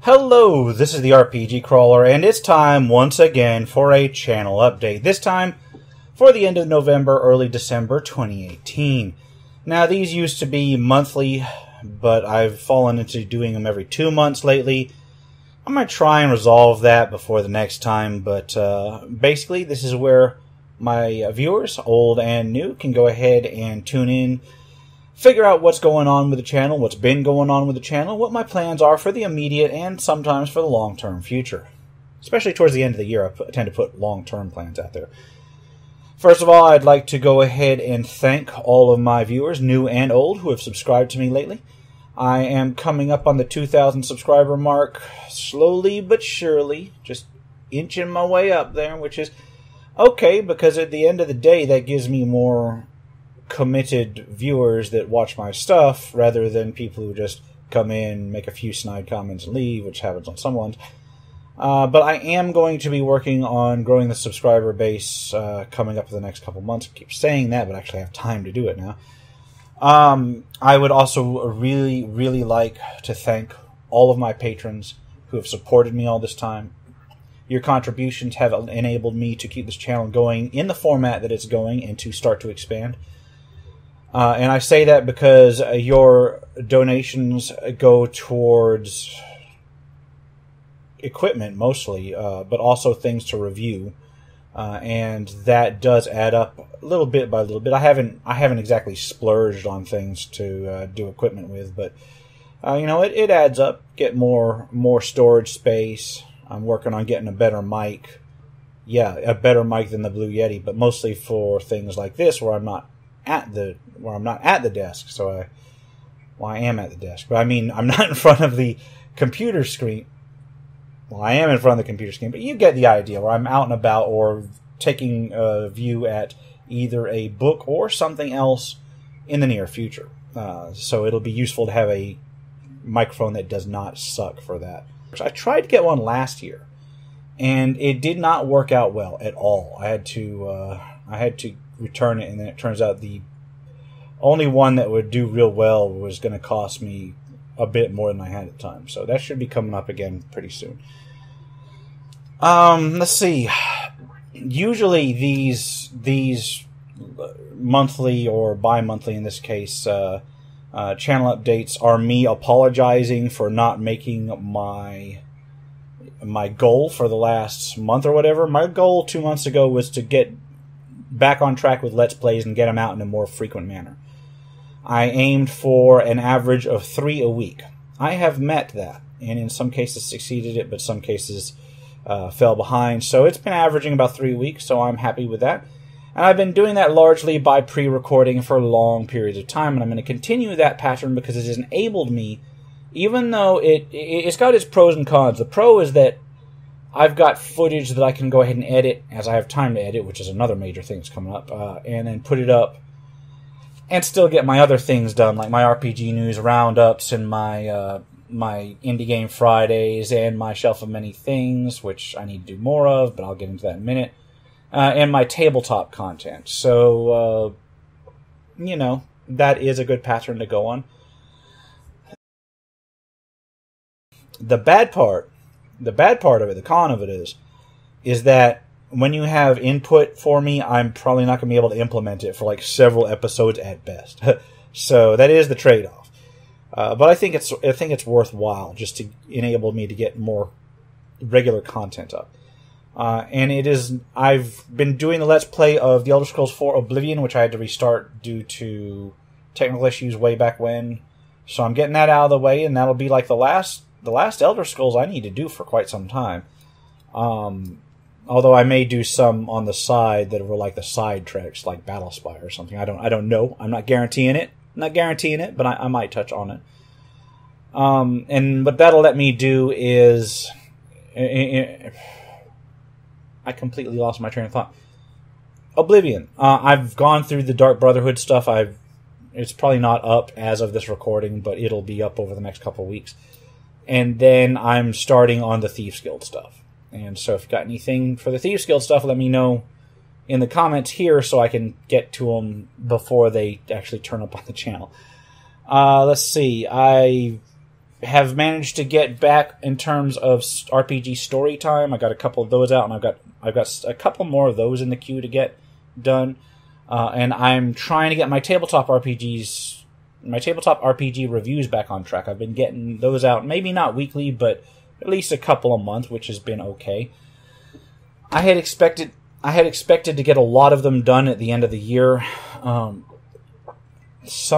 Hello, this is the RPG Crawler, and it's time once again for a channel update. This time for the end of November, early December 2018. Now, these used to be monthly, but I've fallen into doing them every 2 months lately. I'm going to try and resolve that before the next time, but basically this is where my viewers, old and new, can go ahead and tune in, figure out what's going on with the channel, what's been going on with the channel, what my plans are for the immediate and sometimes for the long-term future. Especially towards the end of the year, I tend to put long-term plans out there. First of all, I'd like to go ahead and thank all of my viewers, new and old, who have subscribed to me lately. I am coming up on the 2,000 subscriber mark, slowly but surely, just inching my way up there, which is okay, because at the end of the day, that gives me more committed viewers that watch my stuff rather than people who just come in, make a few snide comments and leave, which happens on some ones. But I am going to be working on growing the subscriber base coming up for the next couple months. I keep saying that, but actually I have time to do it now. I would also really like to thank all of my patrons who have supported me all this time. Your contributions have enabled me to keep this channel going in the format that it's going and to start to expand. And I say that because your donations go towards equipment mostly, but also things to review, and that does add up a little bit by little bit. I haven't exactly splurged on things to do equipment with, but you know, it adds up. Get more storage space. I'm working on getting a better mic. Yeah, a better mic than the Blue Yeti, but mostly for things like this where I'm not at the desk. So I am at the desk, but I mean, I'm not in front of the computer screen. Well, I am in front of the computer screen, but you get the idea, where I'm out and about or taking a view at either a book or something else in the near future. So it'll be useful to have a microphone that does not suck for that. I tried to get one last year, and it did not work out well at all. I had to return it, and then it turns out the only one that would do real well was going to cost me a bit more than I had at the time. So that should be coming up again pretty soon. Let's see. Usually these monthly or bi-monthly, in this case, channel updates are me apologizing for not making my goal for the last month or whatever. My goal 2 months ago was to get back on track with Let's Plays and get them out in a more frequent manner. I aimed for an average of 3 a week. I have met that, and in some cases succeeded it, but some cases fell behind. So it's been averaging about 3 weeks, so I'm happy with that. And I've been doing that largely by pre-recording for long periods of time, and I'm going to continue that pattern because it has enabled me, even though it's got its pros and cons. The pro is that I've got footage that I can go ahead and edit as I have time to edit, which is another major thing that's coming up, and then put it up and still get my other things done, like my RPG news roundups and my my Indie Game Fridays and my Shelf of Many Things, which I need to do more of, but I'll get into that in a minute, and my tabletop content. So, you know, that is a good pattern to go on. The bad part of it, the con of it is that when you have input for me, I'm probably not going to be able to implement it for like several episodes at best. So that is the trade-off. But I think it's worthwhile just to enable me to get more regular content up. And I've been doing the Let's Play of The Elder Scrolls 4 Oblivion, which I had to restart due to technical issues way back when. So I'm getting that out of the way, and that'll be like the last Elder Scrolls I need to do for quite some time. Although I may do some on the side that were like the side treks, like Battlespire or something. I don't know. I'm not guaranteeing it. But I might touch on it. And what that'll let me do is, I completely lost my train of thought. Oblivion. I've gone through the Dark Brotherhood stuff. It's probably not up as of this recording, but it'll be up over the next couple of weeks. And then I'm starting on the Thieves Guild stuff. And so if you've got anything for the Thieves Guild stuff, let me know in the comments here so I can get to them before they actually turn up on the channel. Let's see. have managed to get back in terms of RPG story time. I got a couple of those out, and I've got a couple more of those in the queue to get done. And I'm trying to get my tabletop RPG reviews back on track. I've been getting those out, maybe not weekly, but at least a couple a month, which has been okay. I had expected to get a lot of them done at the end of the year. Some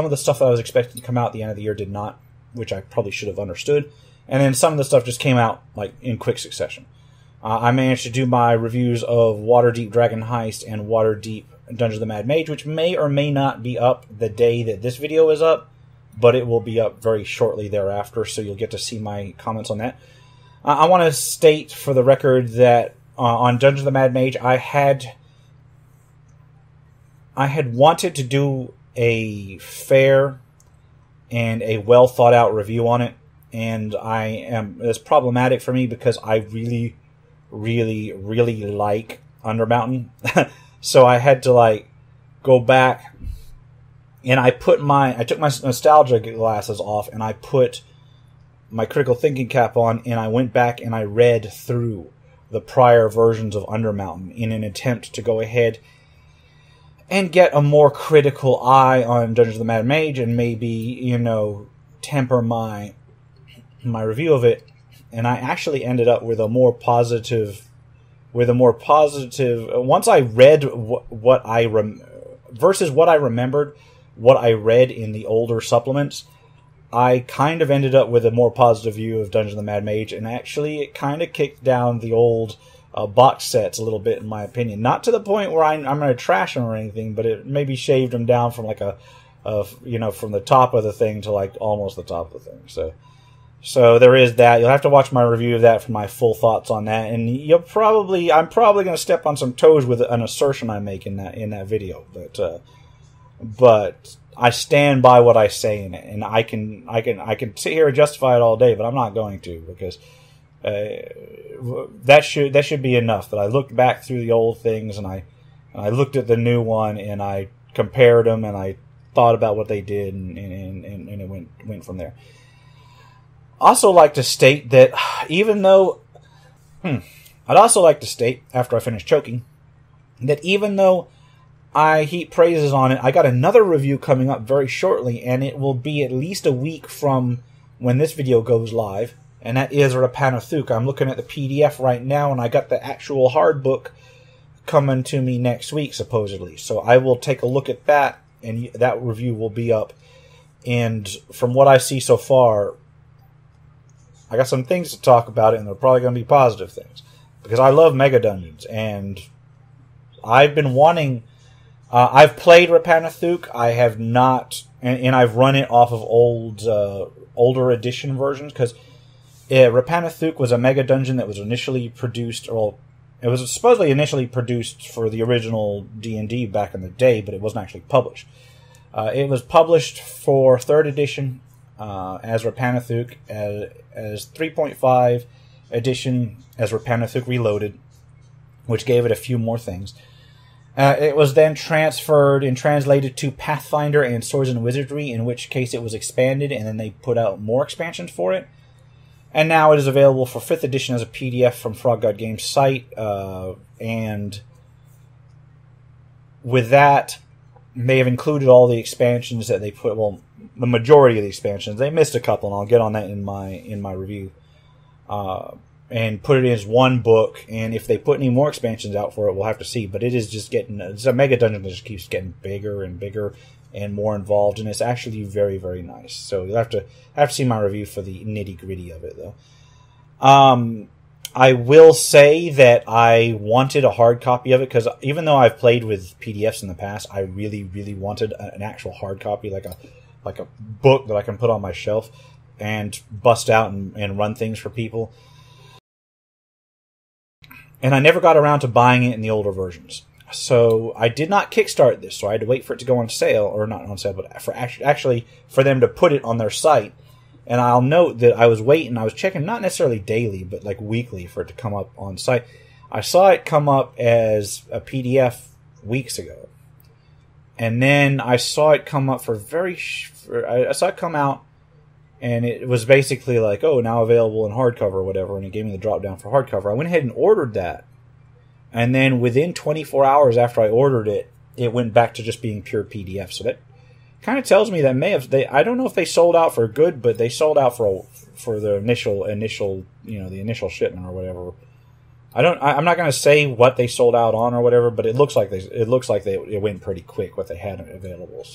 of the stuff that I was expecting to come out at the end of the year did not, which I probably should have understood. And then some of the stuff just came out like in quick succession. I managed to do my reviews of Waterdeep Dragon Heist and Waterdeep Dungeons of the Mad Mage, which may or may not be up the day that this video is up, but it will be up very shortly thereafter, so you'll get to see my comments on that. I want to state for the record that on Dungeons of the Mad Mage, I had wanted to do a fair and a well thought out review on it, and it's problematic for me because I really, really, really like Undermountain. So I had to go back, and I took my nostalgia glasses off, and I put my critical thinking cap on, and I went back and I read through the prior versions of Undermountain in an attempt to go ahead and get a more critical eye on Dungeons of the Mad Mage, and maybe, temper my review of it. And I actually ended up with a more positive. Once I read versus what I remembered, what I read in the older supplements, I kind of ended up with a more positive view of Dungeons of the Mad Mage, and actually it kind of kicked down the old box sets a little bit, in my opinion. Not to the point where I'm going to trash them or anything, but it maybe shaved them down from from the top of the thing to almost the top of the thing. So there is that. You'll have to watch my review of that for my full thoughts on that, and I'm probably going to step on some toes with an assertion I make in that video, but I stand by what I say in it, and I can sit here and justify it all day, but I'm not going to, because that should be enough. That I looked back through the old things, and I looked at the new one, and I compared them, and I thought about what they did, and it went from there. Also like to state that I'd also like to state, after I finish choking, that even though I heap praises on it, I got another review coming up very shortly, and it will be at least a week from when this video goes live, and that is Rapanathuk. I'm looking at the PDF right now, and I got the actual hard book coming to me next week, supposedly. So I will take a look at that, and that review will be up. And from what I see so far, I got some things to talk about it, and they're probably going to be positive things. Because I love Mega Dungeons, and I've been wanting... I've played Rapanathuk. I have not... And I've run it off of older edition versions, because Rapanathuk was a Mega Dungeon that was initially produced... Well, it was supposedly initially produced for the original D&D back in the day, but it wasn't actually published. It was published for 3rd edition... as Rapanathuk, as 3.5 edition as Rapanathuk Reloaded, which gave it a few more things. It was then transferred and translated to Pathfinder and Swords and Wizardry, in which case it was expanded, and then they put out more expansions for it. And now it is available for 5th edition as a PDF from Frog God Games site, and with that, they have included all the expansions that they put... Well, the majority of the expansions. They missed a couple, and I'll get on that in my review. And put it as one book, and if they put any more expansions out for it, we'll have to see. But it is just it's a Mega Dungeon that just keeps getting bigger and bigger and more involved, and it's actually very, very nice. So you'll have to see my review for the nitty-gritty of it, though. I will say that I wanted a hard copy of it, because even though I've played with PDFs in the past, I really, really wanted an actual hard copy, like a book that I can put on my shelf and bust out and run things for people. And I never got around to buying it in the older versions. So I did not kickstart this, so I had to wait for it to go on sale, or not on sale, but for them to put it on their site. And I'll note that I was waiting, I was checking not necessarily daily, but weekly for it to come up on site. I saw it come up as a PDF weeks ago. And then I saw it come up I saw it come out and it was basically like, oh, now available in hardcover or whatever, and it gave me the drop down for hardcover. I went ahead and ordered that, and then within 24 hours after I ordered it, it went back to just being pure PDF. So that kind of tells me that I don't know if they sold out for good, but they sold out for the initial the initial shipment or whatever. I'm not going to say what they sold out on or whatever, but it looks like it went pretty quick what they had available.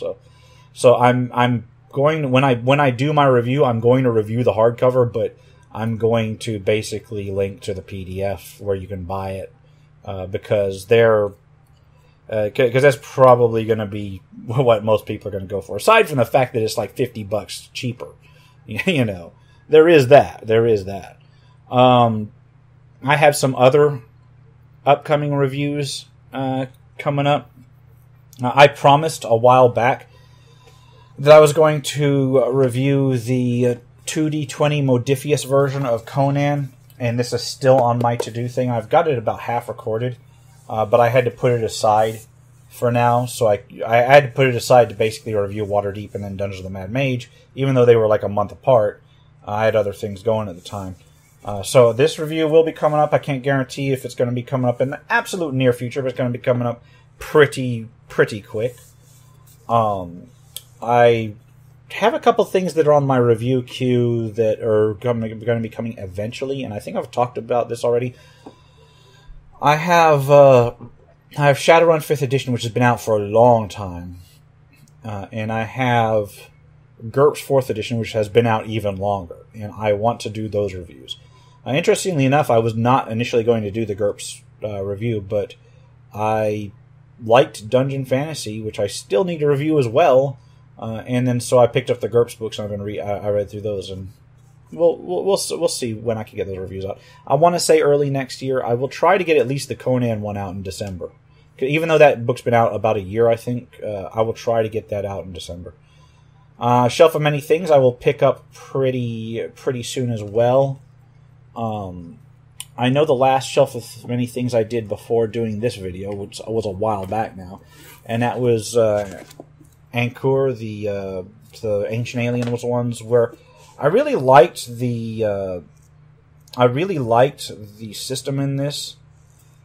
So I'm going to, when I do my review, I'm going to review the hardcover, but I'm going to basically link to the PDF where you can buy it, because that's probably going to be what most people are going to go for. Aside from the fact that it's like $50 cheaper, there is that. I have some other upcoming reviews coming up. I promised a while back that I was going to review the 2D20 Modifius version of Conan, and this is still on my to-do thing. I've got it about half recorded, but I had to put it aside for now, so I had to put it aside to basically review Waterdeep and then Dungeons of the Mad Mage, even though they were like a month apart. I had other things going at the time. So this review will be coming up. I can't guarantee if it's going to be coming up in the absolute near future, but it's going to be coming up pretty quick. I have a couple things that are on my review queue that are going to be coming eventually, and I think I've talked about this already. I have Shadowrun 5th Edition, which has been out for a long time, and I have GURPS 4th Edition, which has been out even longer, and I want to do those reviews. Interestingly enough, I was not initially going to do the GURPS review, but I liked Dungeon Fantasy, which I still need to review as well, and then so I picked up the GURPS books and I read through those, and we'll see when I can get those reviews out. I want to say early next year. I will try to get at least the Conan one out in December, even though that book's been out about a year. I think I will try to get that out in December. Shelf of Many Things I will pick up pretty soon as well. I know the last Shelf of Many Things I did before doing this video, which was a while back now, and that was Ankur, the Ancient Alien was the ones where I really liked the system in this.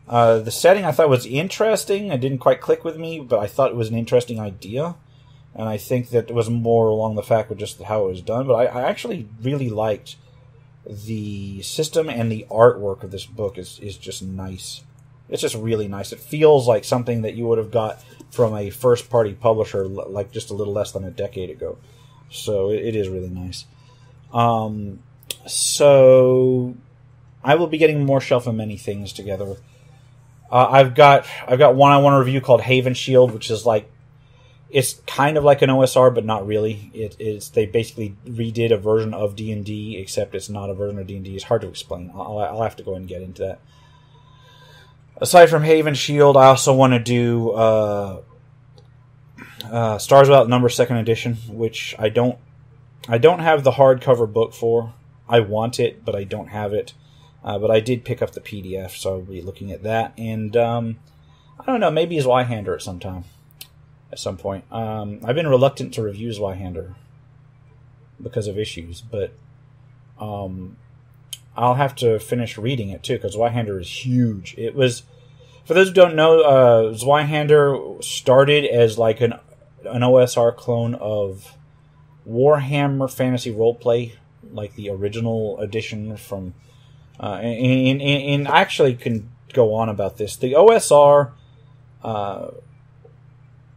The setting I thought was interesting. It didn't quite click with me, but I thought it was an interesting idea. And I think that it was more along the fact of just how it was done. But I actually really liked the system, and the artwork of this book is just nice. It's just really nice. It feels like something that you would have got from a first-party publisher like just a little less than a decade ago. So it is really nice. So I will be getting more Shelf of Many Things together. I've got one I want to review called Haven Shield, which is like, it's kind of like an OSR, but not really. They basically redid a version of D&D, except it's not a version of D&D. It's hard to explain. I'll have to go and get into that. Aside from Haven Shield, I also want to do Stars Without Number 2nd Edition, which I don't have the hardcover book for. I want it, but I don't have it. But I did pick up the PDF, so I'll be looking at that. And I don't know, maybe Zweihander at some point. I've been reluctant to review Zweihander because of issues, but I'll have to finish reading it too, because Zweihander is huge. It was, for those who don't know, Zweihander started as like an OSR clone of Warhammer Fantasy Roleplay, like the original edition from. And I actually can go on about this. The OSR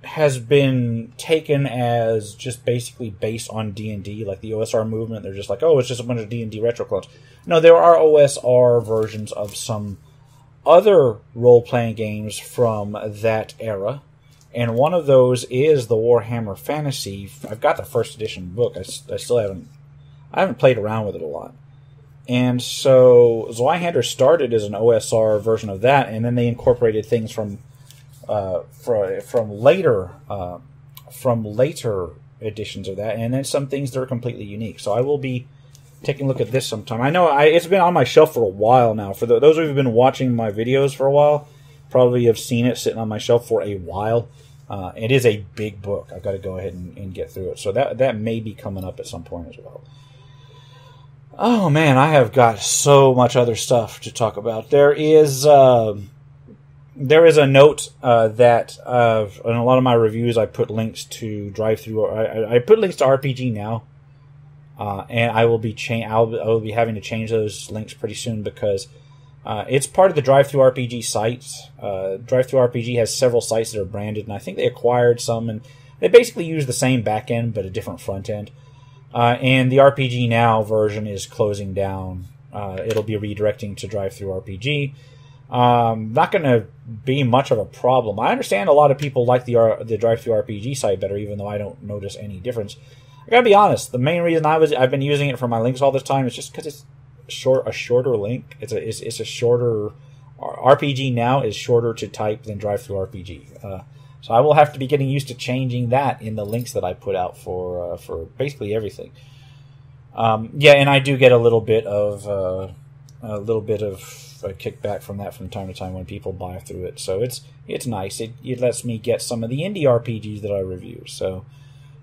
has been taken as just basically based on D&D, like the OSR movement. They're just like, oh, it's just a bunch of D&D retro clones. No, there are OSR versions of some other role-playing games from that era, and one of those is the Warhammer Fantasy. I've got the first edition book. I still haven't played around with it a lot. And so Zweihander started as an OSR version of that, and then they incorporated things from later editions of that, and then some things that are completely unique. So I will be taking a look at this sometime. I know it's been on my shelf for a while now. For those of you who've been watching my videos for a while, probably have seen it sitting on my shelf for a while. It is a big book. I've got to go ahead and get through it. So that may be coming up at some point as well. Oh man, I have got so much other stuff to talk about. There is a note that in a lot of my reviews I put links to drive-through. I put links to RPG Now, and I will be I will be having to change those links pretty soon because it's part of the drive-through RPG site. Drive-through RPG has several sites that are branded, and I think they acquired some, and they basically use the same back end but a different front end. And the RPG Now version is closing down. It'll be redirecting to drive-through RPG. Not going to be much of a problem. I understand a lot of people like the drive-through RPG site better, even though I don't notice any difference. I gotta be honest. The main reason I've been using it for my links all this time is just because it's a shorter link. It's a shorter RPG Now is shorter to type than drive-through RPG. So I will have to be getting used to changing that in the links that I put out for basically everything. Yeah, and I do get a little bit of kickback from that from time to time when people buy through it. So it's nice. It lets me get some of the indie RPGs that I review. So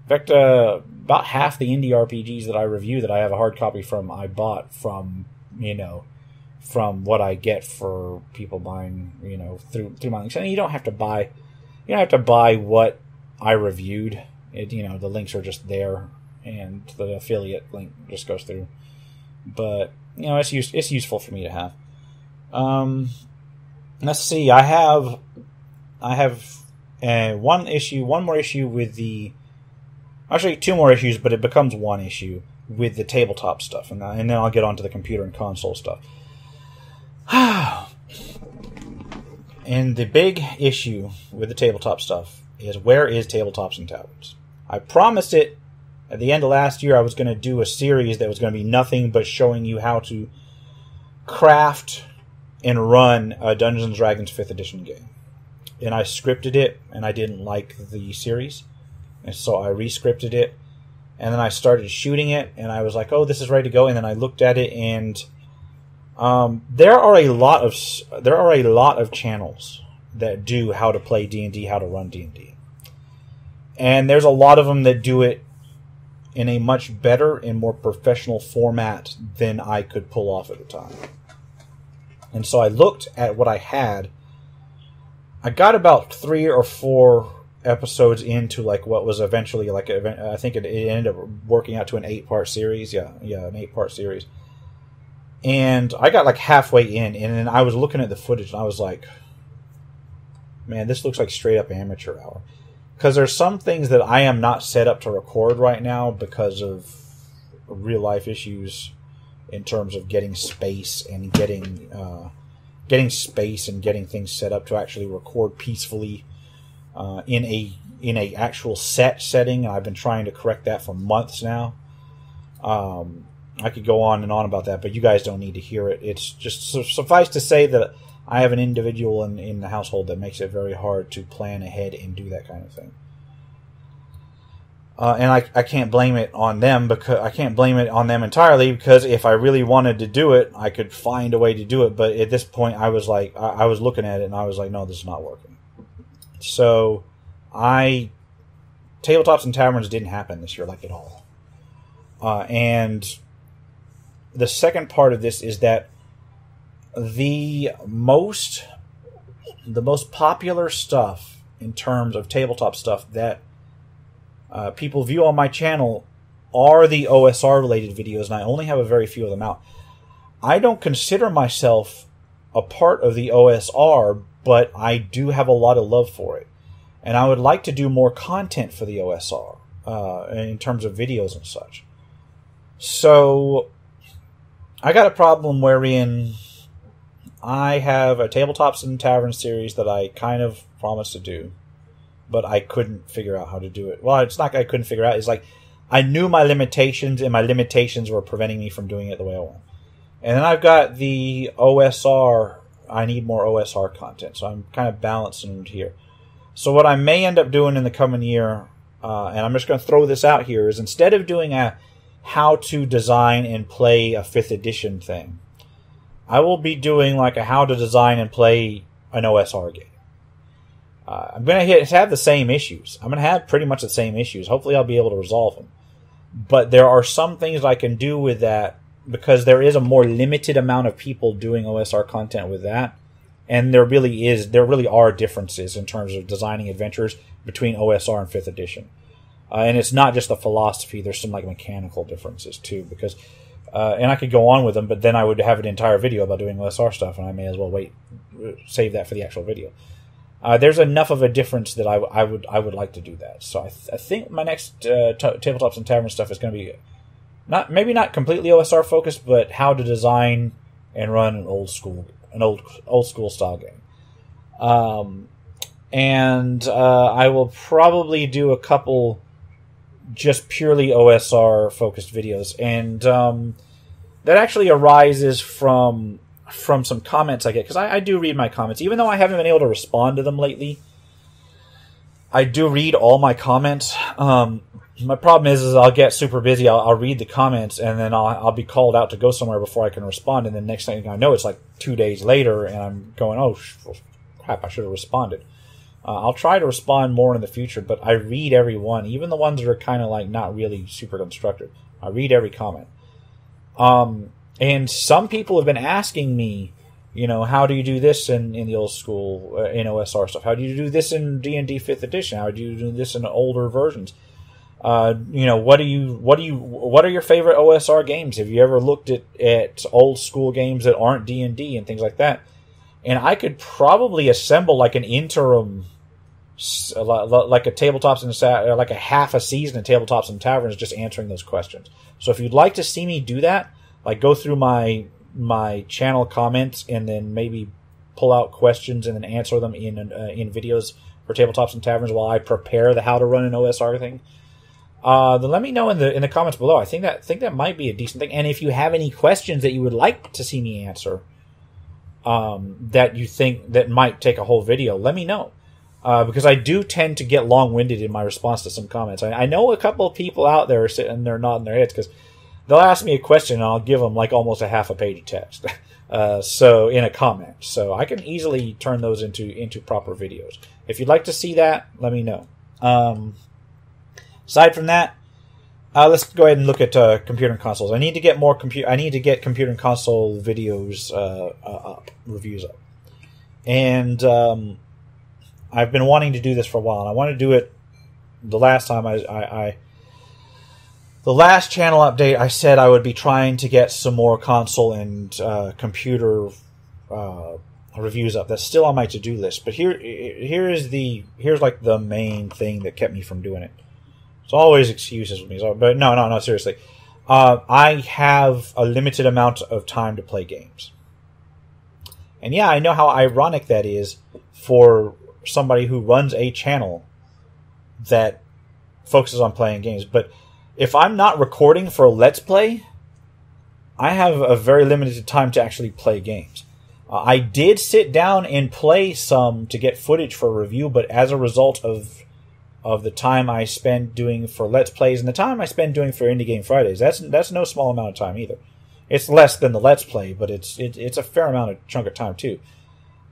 in fact, about half the indie RPGs that I review that I have a hard copy from, I bought from what I get for people buying through my links. And you don't have to buy. You don't have to buy what I reviewed. The links are just there, and the affiliate link just goes through. But it's useful for me to have. Let's see. I have one more issue with the. Actually, two more issues, but it becomes one issue with the tabletop stuff, and then I'll get on to the computer and console stuff. And the big issue with the tabletop stuff is, where is Tabletops and Taverns? I promised it at the end of last year I was going to do a series that was going to be nothing but showing you how to craft and run a Dungeons & Dragons 5th edition game. And I scripted it, and I didn't like the series. And so I re-scripted it, and then I started shooting it, and I was like, oh, this is ready to go. And then I looked at it, and there are a lot of channels that do how to play D&D, how to run D&D. And there's a lot of them that do it in a much better and more professional format than I could pull off at the time. And so I looked at what I had. I got about 3 or 4 episodes into what was eventually I think it ended up working out to an 8-part series. Yeah, an 8-part series. And I got halfway in, and then I was looking at the footage, and I was like, man, this looks like straight up amateur hour. Because there's some things that I am not set up to record right now because of real life issues in terms of getting space and getting things set up to actually record peacefully in a actual setting. I've been trying to correct that for months now. I could go on and on about that, but you guys don't need to hear it. It's just suffice to say that I have an individual in the household that makes it very hard to plan ahead and do that kind of thing. And I can't blame it on them, because I can't blame it on them entirely, because if I really wanted to do it, I could find a way to do it. But at this point, I was I was looking at it and I was like, no, this is not working. So Tabletops and Taverns didn't happen this year, at all. And the second part of this is that the most popular stuff in terms of tabletop stuff that people view on my channel are the OSR related videos, and I only have a very few of them out. I don't consider myself a part of the OSR, but I do have a lot of love for it, and I would like to do more content for the OSR in terms of videos and such. So I got a problem wherein I have a Tabletops and Taverns series that I kind of promised to do, but I couldn't figure out how to do it. Well, it's not I couldn't figure out. It's I knew my limitations, and my limitations were preventing me from doing it the way I want. And then I've got the OSR. I need more OSR content, so I'm kind of balancing it here. So what I may end up doing in the coming year, and I'm just going to throw this out here, is instead of doing a how to design and play a 5th edition thing, I will be doing a how to design and play an OSR game. I'm going to have the same issues. I'm going to have pretty much the same issues. Hopefully I'll be able to resolve them. But there are some things I can do with that because there is a more limited amount of people doing OSR content with that, and there really are differences in terms of designing adventures between OSR and 5th edition. And it's not just the philosophy, there's some like mechanical differences too, because and I could go on with them, but then I would have an entire video about doing OSR stuff, and I may as well save that for the actual video. There's enough of a difference that I would like to do that. So I think my next Tabletops and Tavern stuff is going to be maybe not completely OSR focused, but how to design and run an old school style game. And I will probably do a couple just purely OSR focused videos, and that actually arises from some comments I get, because I do read my comments, even though I haven't been able to respond to them lately. I do read all my comments. My problem is I'll get super busy. I'll read the comments, and then I'll be called out to go somewhere before I can respond. And then next thing I know, it's like 2 days later, and I'm going, oh crap, I should have responded. I'll try to respond more in the future, but I read every one, even the ones that are kind of like not really super constructive. I read every comment. And some people have been asking me, how do you do this in the old school in OSR stuff? How do you do this in D&D 5th edition? How do you do this in older versions? What are your favorite OSR games? Have you ever looked at old school games that aren't D&D and things like that? And I could probably assemble like an interim, like a Tabletops and like a half a season of Tabletops and Taverns, just answering those questions. So if you'd like to see me do that, like go through my channel comments and then maybe pull out questions and then answer them in videos for Tabletops and Taverns while I prepare the how to run an OSR thing. Then let me know in the comments below. I think that might be a decent thing. And if you have any questions that you would like to see me answer, that you think that might take a whole video, let me know. Because I do tend to get long-winded in my response to some comments. I know a couple of people out there are sitting there nodding their heads because they'll ask me a question and I'll give them like almost a half a page of text. So in a comment. So I can easily turn those into proper videos. If you'd like to see that, let me know. Aside from that, let's go ahead and look at computer and consoles. I need to get computer and console videos reviews up, and I've been wanting to do this for a while. And I want to do it. The last time the last channel update, I said I would be trying to get some more console and computer reviews up. That's still on my to-do list. But here's like the main thing that kept me from doing it. It's always excuses with me. But no, seriously. I have a limited amount of time to play games. And yeah, I know how ironic that is for somebody who runs a channel that focuses on playing games. But if I'm not recording for a Let's Play, I have a very limited time to actually play games. I did sit down and play some to get footage for a review, but as a result of the time I spend doing for Let's Plays and the time I spend doing for Indie Game Fridays, that's no small amount of time either. It's less than the Let's Play, but it's a fair amount of chunk of time too.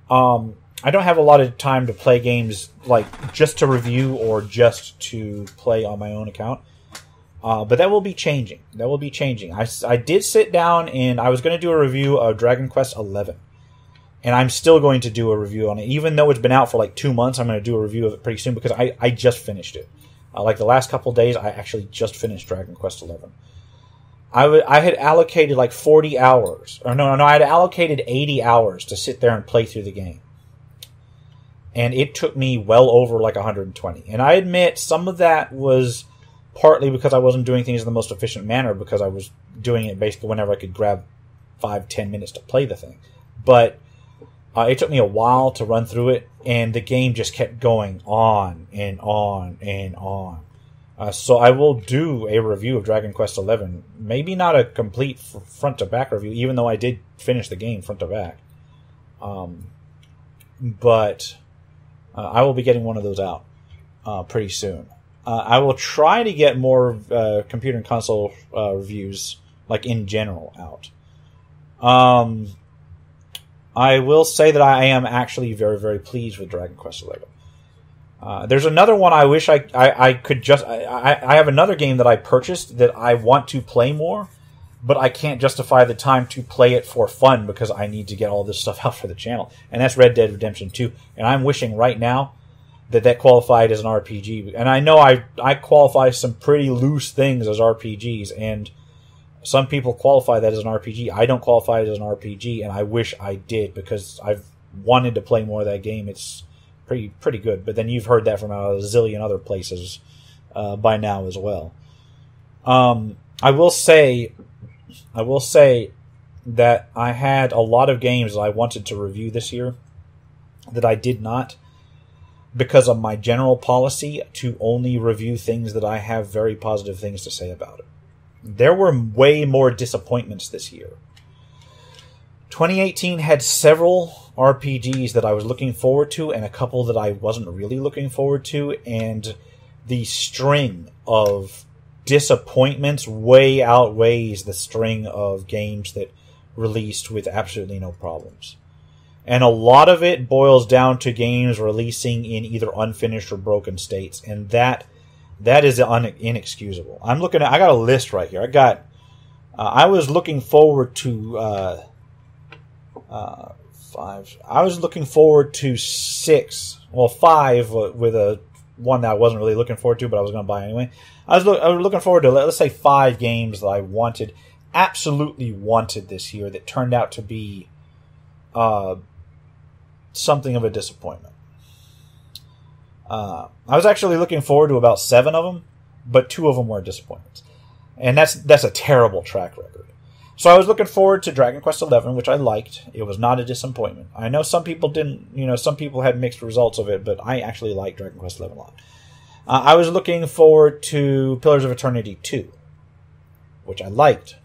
I don't have a lot of time to play games like just to review or just to play on my own account. But that will be changing. I did sit down and I was going to do a review of Dragon Quest XI. And I'm still going to do a review on it. Even though it's been out for like 2 months, I'm going to do a review of it pretty soon because I just finished it. Like the last couple of days, I actually just finished Dragon Quest XI. I had allocated like 40 hours. Or no, I had allocated 80 hours to sit there and play through the game. And it took me well over like 120. And I admit some of that was partly because I wasn't doing things in the most efficient manner because I was doing it basically whenever I could grab 5-10 minutes to play the thing. But it took me a while to run through it, and the game just kept going on and on and on. So I will do a review of Dragon Quest XI. Maybe not a complete front-to-back review, even though I did finish the game front-to-back. But I will be getting one of those out pretty soon. I will try to get more computer and console reviews, like in general, out. I will say that I am actually very, very pleased with Dragon Quest XI. There's another one I wish I could just... I have another game that I purchased that I want to play more, but I can't justify the time to play it for fun because I need to get all this stuff out for the channel. And that's Red Dead Redemption 2. And I'm wishing right now that qualified as an RPG. And I know I qualify some pretty loose things as RPGs, and some people qualify that as an RPG. I don't qualify it as an RPG, and I wish I did because I've wanted to play more of that game. It's pretty good. But then you've heard that from a zillion other places by now as well. I will say that I had a lot of games that I wanted to review this year that I did not because of my general policy to only review things that I have very positive things to say about it. There were way more disappointments this year. 2018 had several RPGs that I was looking forward to and a couple that I wasn't really looking forward to, and the string of disappointments way outweighs the string of games that released with absolutely no problems. And a lot of it boils down to games releasing in either unfinished or broken states, and that is inexcusable. I got a list right here. I was looking forward to 5. I was looking forward to 6. Well, 5 with one that I wasn't really looking forward to, but I was going to buy anyway. I was looking forward to, let's say, 5 games that I absolutely wanted this year that turned out to be something of a disappointment. I was actually looking forward to about 7 of them, but 2 of them were disappointments. And that's a terrible track record. So I was looking forward to Dragon Quest XI, which I liked. It was not a disappointment. I know some people didn't, some people had mixed results of it, but I actually liked Dragon Quest XI a lot. I was looking forward to Pillars of Eternity 2, which I liked.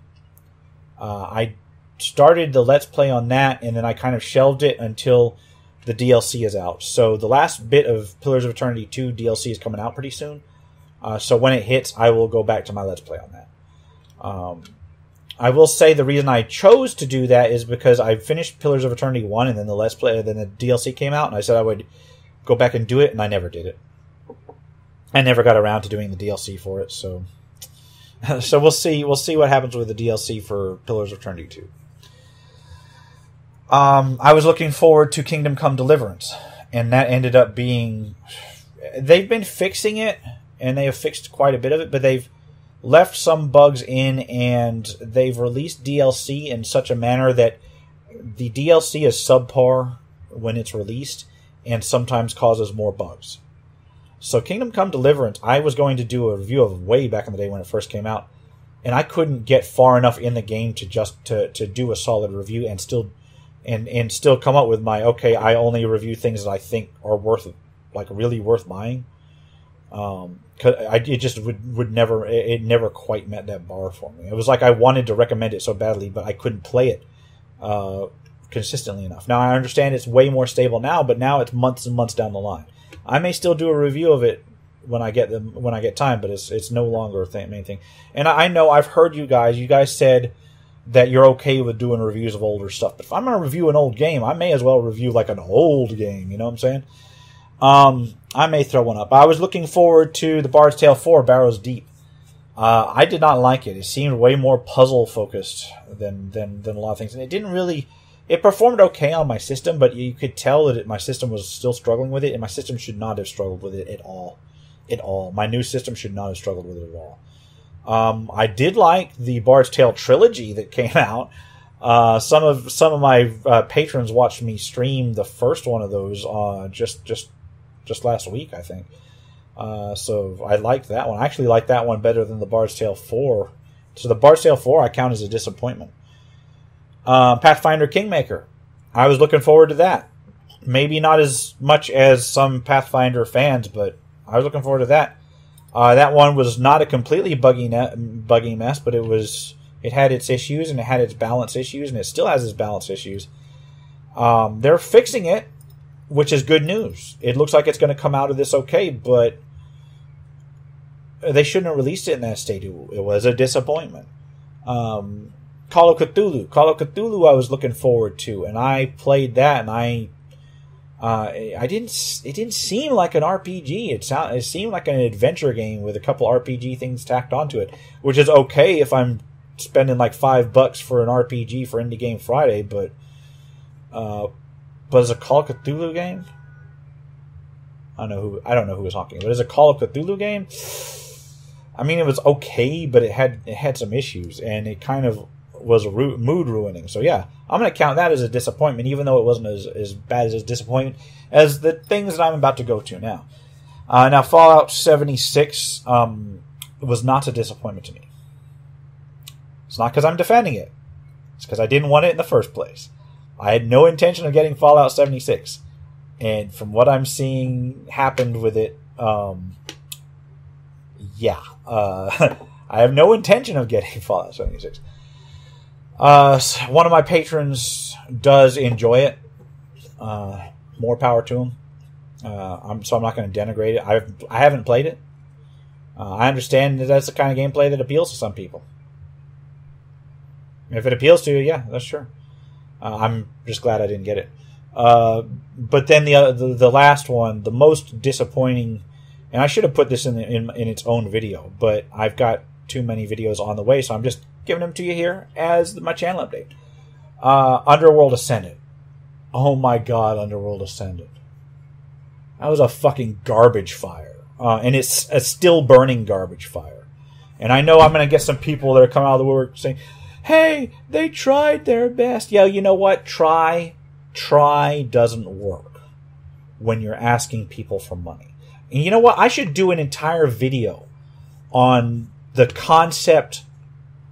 I started the Let's Play on that, and then I kind of shelved it until the DLC is out. So the last bit of Pillars of Eternity 2 DLC is coming out pretty soon. So when it hits, I will go back to my Let's Play on that. I will say the reason I chose to do that is because I finished Pillars of Eternity 1, and then the Let's Play, then the DLC came out, and I said I would go back and do it, and I never did it. I never got around to doing the DLC for it, so we'll see what happens with the DLC for Pillars of Eternity 2. I was looking forward to Kingdom Come Deliverance, and that ended up being... They've been fixing it, and they have fixed quite a bit of it, but they've left some bugs in, and they've released DLC in such a manner that the DLC is subpar when it's released, and sometimes causes more bugs. So Kingdom Come Deliverance, I was going to do a review of way back in the day when it first came out, and I couldn't get far enough in the game to just to do a solid review and still come up with my, okay, I only review things that I think are really worth buying. It just would never, it never quite met that bar for me. It was like I wanted to recommend it so badly, but I couldn't play it consistently enough. Now I understand it's way more stable now, but now it's months and months down the line. I may still do a review of it when I get time, but it's no longer a main thing. And I know I've heard you guys said that you're okay with doing reviews of older stuff, but if I'm going to review an old game, I may as well review like an old game, you know what I'm saying? I may throw one up. I was looking forward to The Bard's Tale 4, Barrows Deep. I did not like it. It seemed way more puzzle focused than a lot of things, and it didn't really... It performed okay on my system, but you could tell that my system was still struggling with it, and my system should not have struggled with it at all. My new system should not have struggled with it at all. I did like the Bard's Tale trilogy that came out. Some of my patrons watched me stream the first one of those just last week, I think. So I liked that one. I actually liked that one better than the Bard's Tale 4. So the Bard's Tale 4 I count as a disappointment. Pathfinder Kingmaker. I was looking forward to that. Maybe not as much as some Pathfinder fans, but I was looking forward to that. That one was not a completely buggy mess, but it had its issues, and it had its balance issues, and it still has its balance issues. They're fixing it, which is good news. It looks like it's going to come out of this okay, but they shouldn't have released it in that state. It was a disappointment. Call of Cthulhu I was looking forward to, and I played that, and it didn't seem like an RPG. It seemed like an adventure game with a couple RPG things tacked onto it, which is okay if I'm spending like $5 for an RPG for Indie Game Friday, but is a Call of Cthulhu game? I don't know who was talking, but is a Call of Cthulhu game? I mean, it was okay, but it had some issues, and it kind of was mood ruining. So yeah, I'm going to count that as a disappointment, even though it wasn't as bad as a disappointment as the things that I'm about to go to now. Now, Fallout 76 was not a disappointment to me. It's not because I'm defending it. It's because I didn't want it in the first place. I had no intention of getting Fallout 76. And from what I'm seeing happened with it, I have no intention of getting Fallout 76. One of my patrons does enjoy it. More power to him. So I'm not going to denigrate it. I haven't played it. I understand that that's the kind of gameplay that appeals to some people. If it appeals to you, yeah, that's sure. I'm just glad I didn't get it. But then the last one, the most disappointing, and I should have put this in its own video, but I've got too many videos on the way, so I'm just giving them to you here as my channel update. Underworld Ascended. Oh my god, Underworld Ascended. That was a fucking garbage fire. And it's a still burning garbage fire. And I know I'm going to get some people that are coming out of the woodwork saying, hey, they tried their best. Yeah, you know what? Try doesn't work when you're asking people for money. And you know what? I should do an entire video on the concept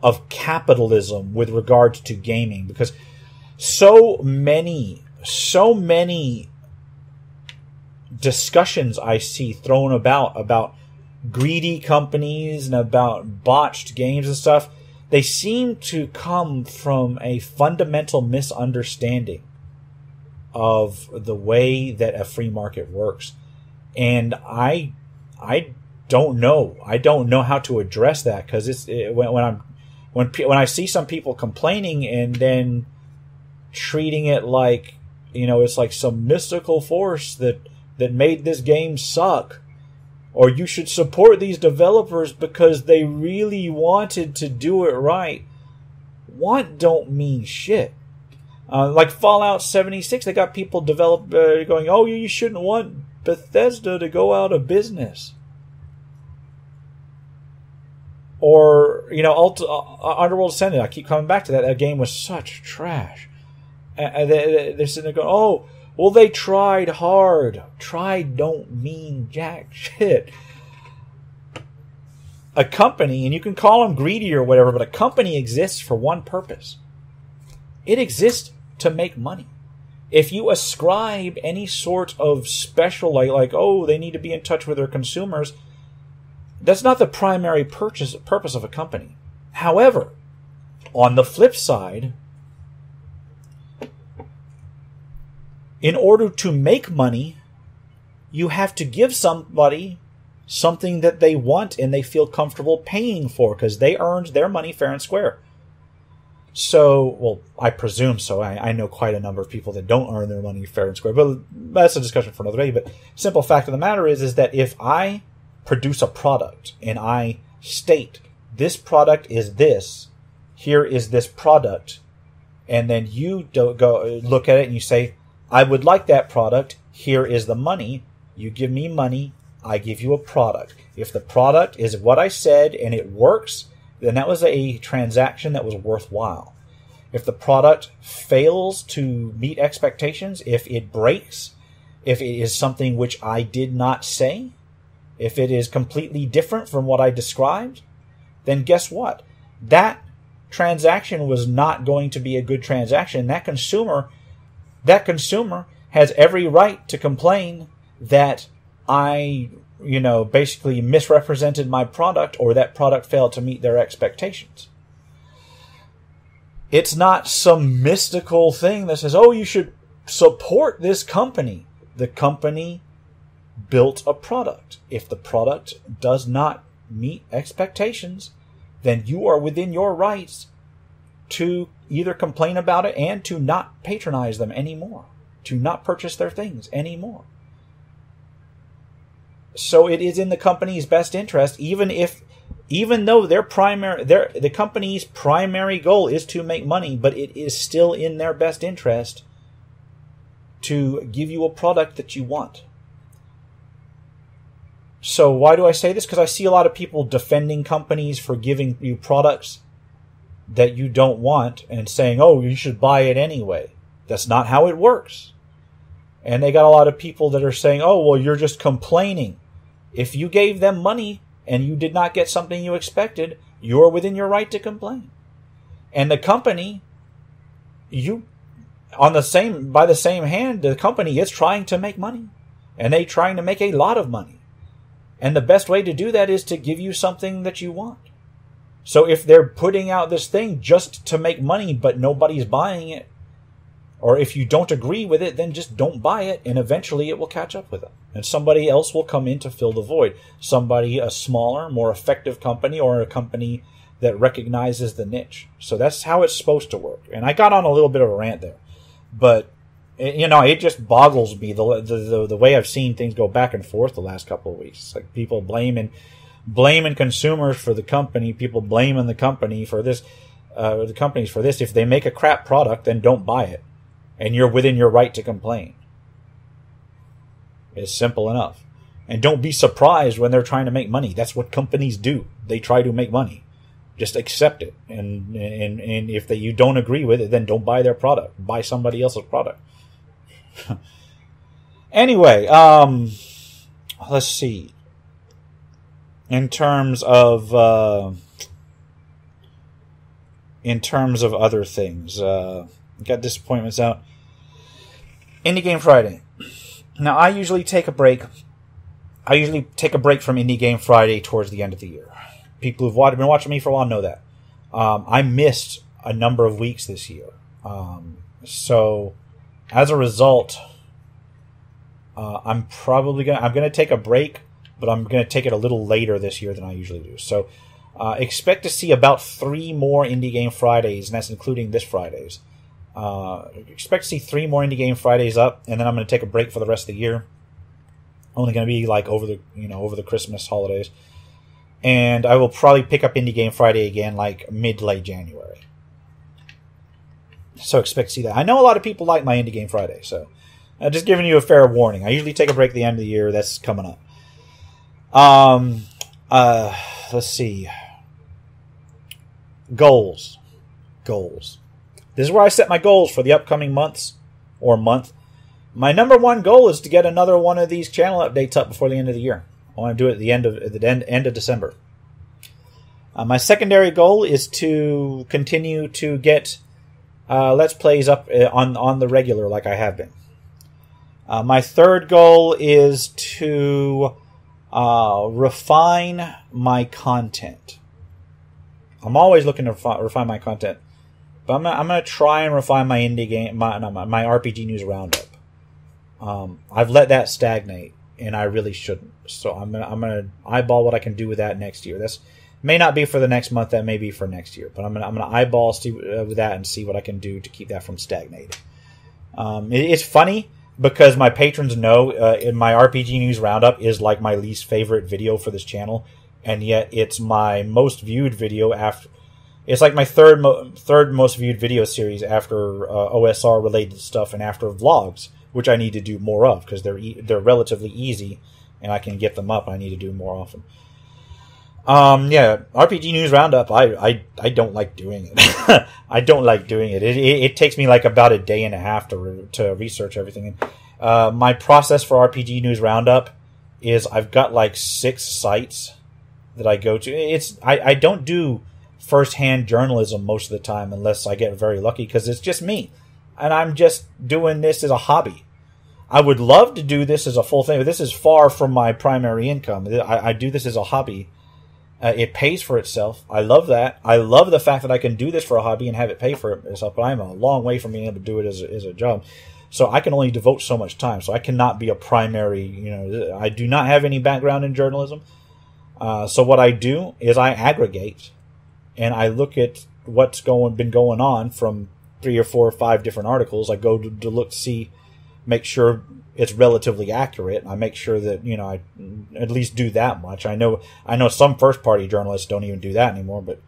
of capitalism with regards to gaming, because so many discussions I see thrown about greedy companies and about botched games and stuff, they seem to come from a fundamental misunderstanding of the way that a free market works. And I don't know. I don't know how to address that, because when I see some people complaining and then treating it like, it's like some mystical force that made this game suck, or you should support these developers because they really wanted to do it right. Want don't mean shit. Like Fallout 76, they got people going, oh, you shouldn't want Bethesda to go out of business. Or, Underworld Ascended, I keep coming back to that. That game was such trash. They're sitting there going, oh, well, they tried hard. Tried don't mean jack shit. A company, and you can call them greedy or whatever, but a company exists for one purpose. It exists to make money. If you ascribe any sort of special, like oh, they need to be in touch with their consumers, that's not the primary purpose of a company. However, on the flip side, in order to make money, you have to give somebody something that they want and they feel comfortable paying for, because they earned their money fair and square. So, well, I presume so. I know quite a number of people that don't earn their money fair and square, but that's a discussion for another day. But simple fact of the matter is that if I produce a product and I state this product is this, here is this product, and then you go look at it and you say, I would like that product, here is the money, you give me money, I give you a product. If the product is what I said and it works, then that was a transaction that was worthwhile. If the product fails to meet expectations, if it breaks, if it is something which I did not say, if it is completely different from what I described, then guess what? That transaction was not going to be a good transaction. That consumer has every right to complain that I, basically misrepresented my product, or that product failed to meet their expectations. It's not some mystical thing that says, oh, you should support this company. The company built a product. If the product does not meet expectations, then you are within your rights to either complain about it and to not patronize them anymore, to not purchase their things anymore. So it is in the company's best interest, even if even though the company's primary goal is to make money, but it is still in their best interest to give you a product that you want. So why do I say this? Because I see a lot of people defending companies for giving you products that you don't want and saying, oh, you should buy it anyway. That's not how it works. And they got a lot of people that are saying, oh, well, you're just complaining. If you gave them money and you did not get something you expected, you're within your right to complain. And the company, by the same hand, the company is trying to make money. And they're trying to make a lot of money. And the best way to do that is to give you something that you want. So if they're putting out this thing just to make money, but nobody's buying it, or if you don't agree with it, then just don't buy it, and eventually it will catch up with them. And somebody else will come in to fill the void. A smaller, more effective company, or a company that recognizes the niche. So that's how it's supposed to work. And I got on a little bit of a rant there. But, it just boggles me, the way I've seen things go back and forth the last couple of weeks. It's like people blaming consumers for the company, people blaming the company for this, the companies for this. If they make a crap product, then don't buy it. And you're within your right to complain. It's simple enough. And don't be surprised when they're trying to make money. That's what companies do. They try to make money. Just accept it. And if you don't agree with it, then don't buy their product. Buy somebody else's product. Anyway, let's see. In terms of other things, got disappointments out. Indie Game Friday. Now, I usually take a break. I usually take a break from Indie Game Friday towards the end of the year. People who've been watching me for a while know that. I missed a number of weeks this year. So, as a result, I'm gonna take a break, but I'm gonna take it a little later this year than I usually do. So, expect to see about 3 more Indie Game Fridays, and that's including this Friday's. Expect to see 3 more Indie Game Fridays up, and then I'm going to take a break for the rest of the year. Only going to be like over the Christmas holidays, and I will probably pick up Indie Game Friday again like mid-late January. So expect to see that. I know a lot of people like my Indie Game Friday, so just giving you a fair warning. I usually take a break at the end of the year. That's coming up. Let's see. Goals. This is where I set my goals for the upcoming months or month. My number one goal is to get another one of these channel updates up before the end of the year. I want to do it at the end of December. My secondary goal is to continue to get Let's Plays up on the regular like I have been. My third goal is to refine my content. I'm always looking to refine my content. But I'm gonna try and refine my indie game, my RPG news roundup. I've let that stagnate, and I really shouldn't. So I'm gonna eyeball what I can do with that next year. That's may not be for the next month. That may be for next year. But I'm gonna eyeball with that and see what I can do to keep that from stagnating. It's funny because my patrons know in my RPG news roundup is like my least favorite video for this channel, and yet it's my most viewed video after. It's like my third most viewed video series after OSR related stuff and after vlogs, which I need to do more of because they're relatively easy and I can get them up. I need to do more often. RPG news roundup. I don't like doing it. I don't like doing it. It takes me like about a day and a half to research everything. My process for RPG news roundup is I've got like 6 sites that I go to. I don't do first-hand journalism most of the time unless I get very lucky because it's just me. And I'm just doing this as a hobby. I would love to do this as a full thing, but this is far from my primary income. I do this as a hobby. It pays for itself. I love that. I love the fact that I can do this for a hobby and have it pay for itself, but I'm a long way from being able to do it as a job. So I can only devote so much time. So I cannot be a primary, I do not have any background in journalism. So what I do is I aggregate and I look at what's been going on from 3 or 4 or 5 different articles. I go to look to see make sure it's relatively accurate. I make sure that, you know, I at least do that much. I know some first-party journalists don't even do that anymore, but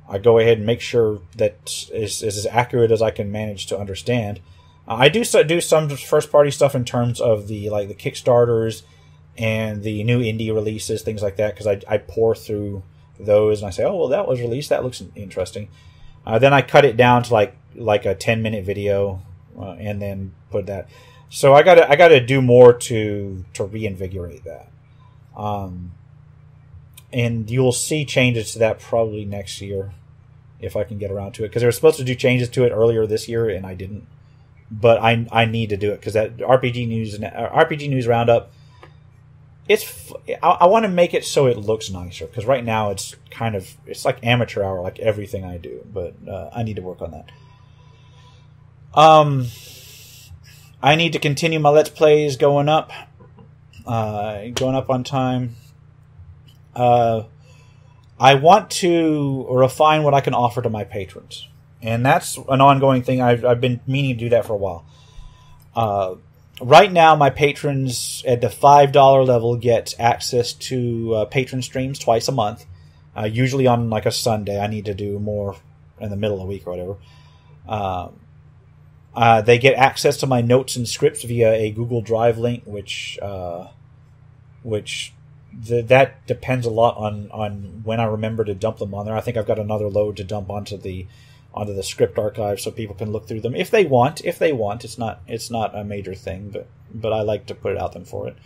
I go ahead and make sure that is as accurate as I can manage to understand. I do some first-party stuff in terms of the Kickstarters and the new indie releases, things like that, because I pour through those and I say, oh, well, that was released. That looks interesting. Then I cut it down to like a 10-minute video and then put that. So I gotta do more to reinvigorate that. And you'll see changes to that probably next year if I can get around to it, because they were supposed to do changes to it earlier this year and I didn't. But I need to do it because that RPG News Roundup. I want to make it so it looks nicer, because right now it's like amateur hour, like everything I do. But I need to work on that. I need to continue my Let's Plays going up on time. I want to refine what I can offer to my patrons, and that's an ongoing thing. I've been meaning to do that for a while. Right now, my patrons at the $5 level get access to patron streams twice a month, usually on like a Sunday. I need to do more in the middle of the week or whatever. They get access to my notes and scripts via a Google Drive link, which that depends a lot on when I remember to dump them on there. I think I've got another load to dump onto the script archive so people can look through them if they want. It's not a major thing, but I like to put it out there for it.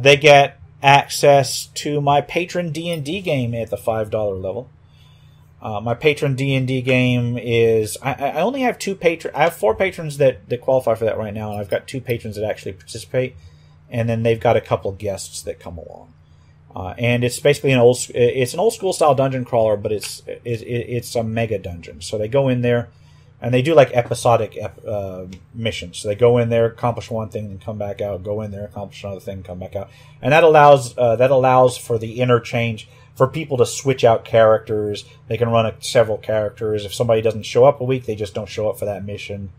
They get access to my patron D&D game at the $5 level. My patron D&D game is I only have I have 4 patrons that qualify for that right now, and I've got 2 patrons that actually participate, and then they've got a couple guests that come along. And it's basically an old school style dungeon crawler, but it's a mega dungeon. So they go in there and they do like episodic missions. So they go in there, accomplish one thing, and come back out. Go in there, accomplish another thing, come back out. And that allows for the interchange for people to switch out characters. They can run several characters. If somebody doesn't show up a week, they just don't show up for that mission.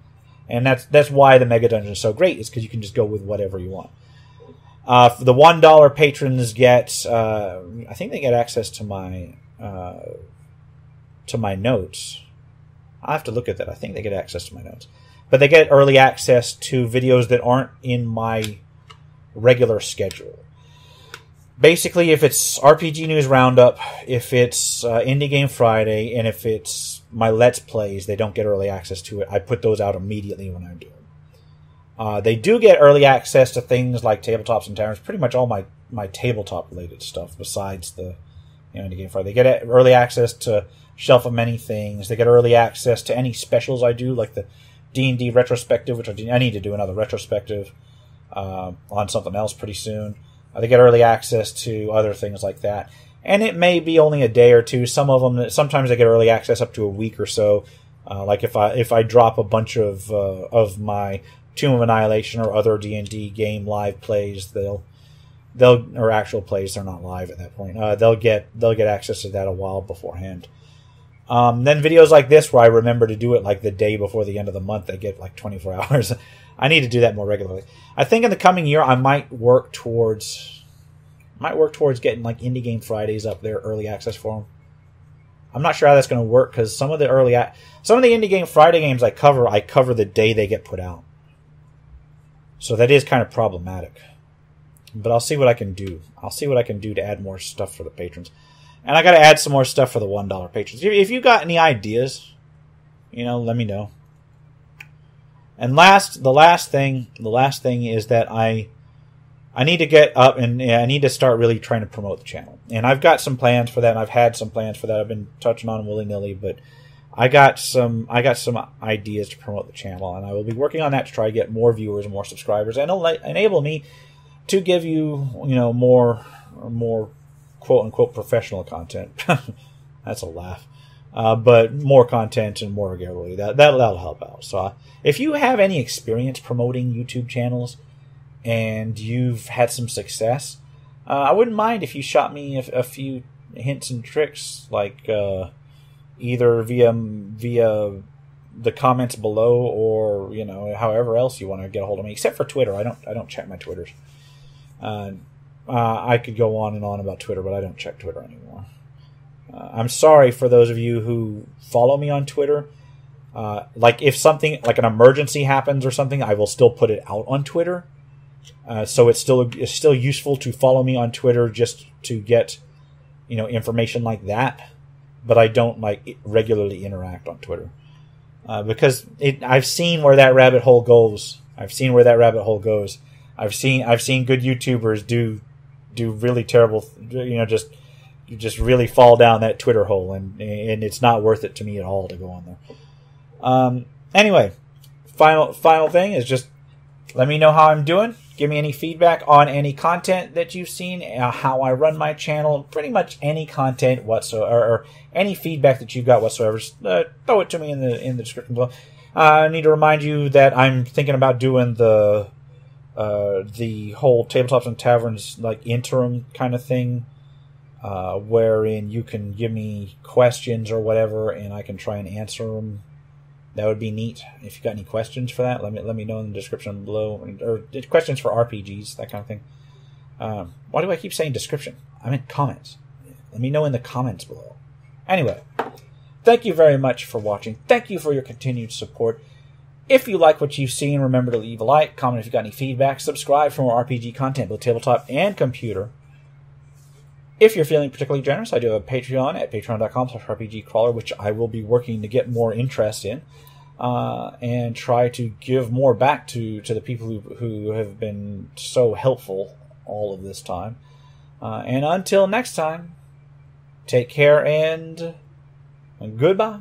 And that's why the mega dungeon is so great, is because you can just go with whatever you want. The $1 patrons get, I think they get access to my notes. I have to look at that. I think they get access to my notes, but they get early access to videos that aren't in my regular schedule. Basically, if it's RPG News Roundup, if it's Indie Game Friday, and if it's my Let's Plays, they don't get early access to it. I put those out immediately when I do. They do get early access to things like Tabletops and Taverns, pretty much all my tabletop-related stuff besides the Indie Game Friday. They get early access to Shelf of Many Things. They get early access to any specials I do, like the D&D retrospective, which I need to do another retrospective on something else pretty soon. They get early access to other things like that. And it may be only a day or two. Sometimes they get early access up to a week or so. Like if I drop a bunch of my Tomb of Annihilation or other D&D game live plays, or actual plays, they're not live at that point. They'll get access to that a while beforehand. Then videos like this, where I remember to do it like the day before the end of the month, they get like 24 hours. I need to do that more regularly. I think in the coming year I might work towards getting like Indie Game Fridays up there, early access for them. I'm not sure how that's going to work, because some of the Indie Game Friday games I cover the day they get put out. So that is kind of problematic. But I'll see what I can do. I'll see what I can do to add more stuff for the patrons. And I got to add some more stuff for the $1 patrons. If you got any ideas, let me know. And the last thing is that I need to get up and I need to start really trying to promote the channel. And I've got some plans for that, and I've had some plans for that. I've been touching on them willy-nilly, but I got some ideas to promote the channel, and I will be working on that to try to get more viewers and more subscribers, and it'll enable me to give you, more quote-unquote professional content. That's a laugh. But more content and more regularly. That'll help out. So if you have any experience promoting YouTube channels and you've had some success, I wouldn't mind if you shot me a few hints and tricks, like either via the comments below, or however else you want to get a hold of me. Except for Twitter, I don't check my Twitters. I could go on and on about Twitter, but I don't check Twitter anymore. I'm sorry for those of you who follow me on Twitter. Like if something like an emergency happens or something, I will still put it out on Twitter. So it's still useful to follow me on Twitter just to get information like that. But I don't regularly interact on Twitter because I've seen where that rabbit hole goes. I've seen good YouTubers do really terrible, just really fall down that Twitter hole, and it's not worth it to me at all to go on there. Anyway, final thing is just let me know how I'm doing. Give me any feedback on any content that you've seen, how I run my channel, pretty much any content whatsoever, or any feedback that you've got whatsoever. Throw it to me in the description below. I need to remind you that I'm thinking about doing the whole Tabletops and Taverns interim kind of thing, wherein you can give me questions or whatever, and I can try and answer them. That would be neat. If you got any questions for that, let me know in the description below, or questions for RPGs, that kind of thing. Why do I keep saying description? I meant comments. Let me know in the comments below. Anyway, thank you very much for watching. Thank you for your continued support. If you like what you've seen, remember to leave a like, comment if you got any feedback, subscribe for more RPG content, both tabletop and computer. If you're feeling particularly generous, I do have a Patreon at patreon.com/rpgcrawler, which I will be working to get more interest in, and try to give more back to the people who have been so helpful all of this time. And until next time, take care and goodbye.